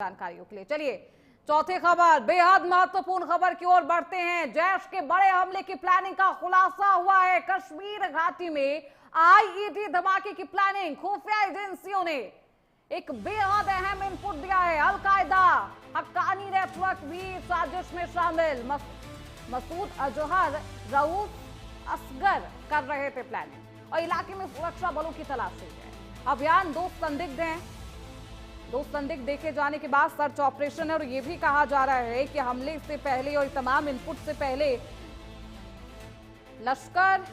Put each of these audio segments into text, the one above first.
जानकारियों के लिए। चलिए चौथी खबर, बेहद महत्वपूर्ण खबर की ओर बढ़ते हैं। जैश के बड़े हमले की प्लानिंग का खुलासा हुआ है। कश्मीर घाटी में आईईडी धमाके की प्लानिंग खुफिया एजेंसियों ने एक बेहद अहम इनपुट दिया है। अल-कायदा हक्कानी नेटवर्क भी साजिश में शामिल। मसूद अजहर, रऊफ असगर कर रहे थे प्लानिंग और इलाके में सुरक्षा बलों की तलाशी है। अभियान दो संदिग्ध देखे जाने के बाद सर्च ऑपरेशन है और यह भी कहा जा रहा है कि हमले से पहले और तमाम इनपुट से पहले लश्कर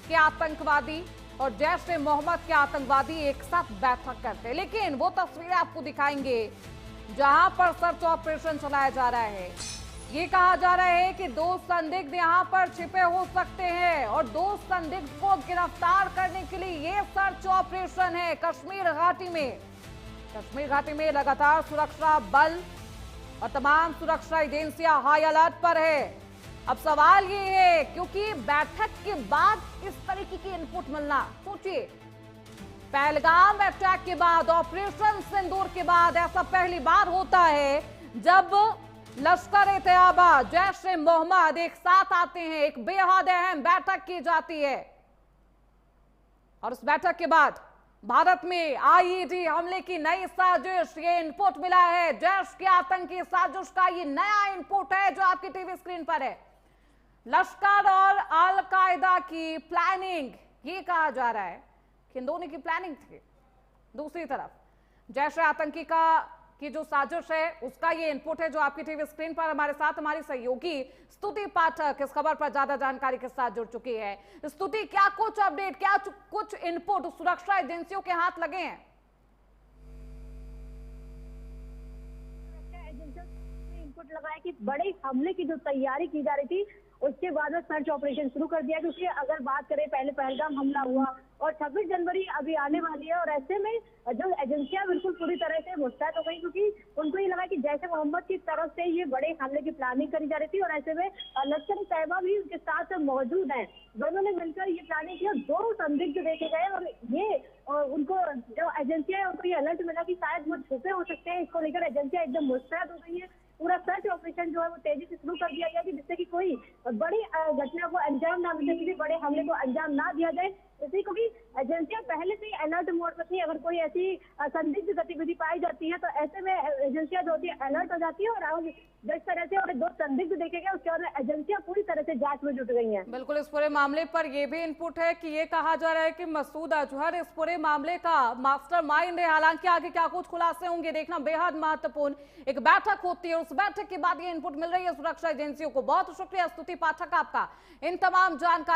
के आतंकवादी और जैश ए मोहम्मद के आतंकवादी एक साथ बैठक करते हैं। लेकिन वो तस्वीरें आपको दिखाएंगे जहां पर सर्च ऑपरेशन चलाया जा रहा है। ये कहा जा रहा है कि दो संदिग्ध यहां पर छिपे हो सकते हैं और दो संदिग्ध को गिरफ्तार करने के लिए ये सर्च ऑपरेशन है। कश्मीर घाटी में लगातार सुरक्षा बल और तमाम सुरक्षा एजेंसियां हाई अलर्ट पर है। अब सवाल ये है, क्योंकि बैठक के बाद इस तरीके की इनपुट मिलना, सोचिए पहलगाम अटैक के बाद, ऑपरेशन सिंदूर के बाद ऐसा पहली बार होता है जब लश्कर-ए-तैयबा, जैश ए मोहम्मद एक साथ आते हैं। एक बेहद अहम बैठक की जाती है और उस बैठक के बाद भारत में आईईडी हमले की नई साजिश, ये इनपुट मिला है। जैश की आतंकी साजिश का ये नया इनपुट है जो आपकी टीवी स्क्रीन पर है। लश्कर और अल-कायदा की प्लानिंग, ये कहा जा रहा है कि इन दोनों की प्लानिंग थी। दूसरी तरफ जैश आतंकी की जो साजिश है उसका ये इनपुट है जो आपकी टीवी स्क्रीन पर हमारे साथ हमारी सहयोगी स्तुति पाठक इस खबर पर ज्यादा जानकारी के साथ जुड़ चुकी है। स्तुति, क्या कुछ अपडेट, क्या कुछ इनपुट सुरक्षा एजेंसियों के हाथ लगे हैं? इनपुट लगाया कि बड़े हमले की जो तैयारी की जा रही थी उसके बाद में सर्च ऑपरेशन शुरू कर दिया। क्योंकि अगर बात करें, पहले पहलगाम हमला हुआ और 26 जनवरी अभी आने वाली है और ऐसे में जो एजेंसियां बिल्कुल पूरी तरह से मुस्तैद हो गई, क्योंकि उनको ये लगा कि जैसे मोहम्मद की तरफ से ये बड़े हमले की प्लानिंग करी जा रही थी और ऐसे में लश्कर-ए-तैयबा भी उनके साथ मौजूद है। दोनों ने मिलकर ये प्लानिंग की और दो संदिग्ध देखे गए और ये उनको जो एजेंसियां है उनको ये अलर्ट मिला कि शायद वो छुपे हो सकते हैं। इसको लेकर एजेंसियां एकदम मुस्तैद हो गई है। पूरा सर्च ऑपरेशन जो है वो तेजी से शुरू कर दिया गया कि जिससे कि कोई बड़ी घटना को अंजाम ना मिले, किसी बड़े हमले को अंजाम ना दिया जाए। इसी को भी एजेंसियां पहले से ही अलर्ट मोड पर थी। अगर कोई ऐसी संदिग्ध गतिविधि पाई जाती है तो ऐसे में एजेंसियां जो होती है अलर्ट हो जाती है और जिस तरह से और दो संदिग्ध देखे गए उसके बाद एजेंसियां पूरी तरह से जांच में जुट गई हैं। बिल्कुल, इस पूरे मामले पर यह भी इनपुट है कि ये कहा जा रहा है कि मसूद अजहर इस पूरे मामले का मास्टरमाइंड है। हालांकि आगे क्या कुछ खुलासे होंगे देखना बेहद महत्वपूर्ण। एक बैठक होती है, उस बैठक के बाद ये इनपुट मिल रही है सुरक्षा एजेंसियों को। बहुत शुक्रिया स्तुति पाठक आपका इन तमाम जानकारी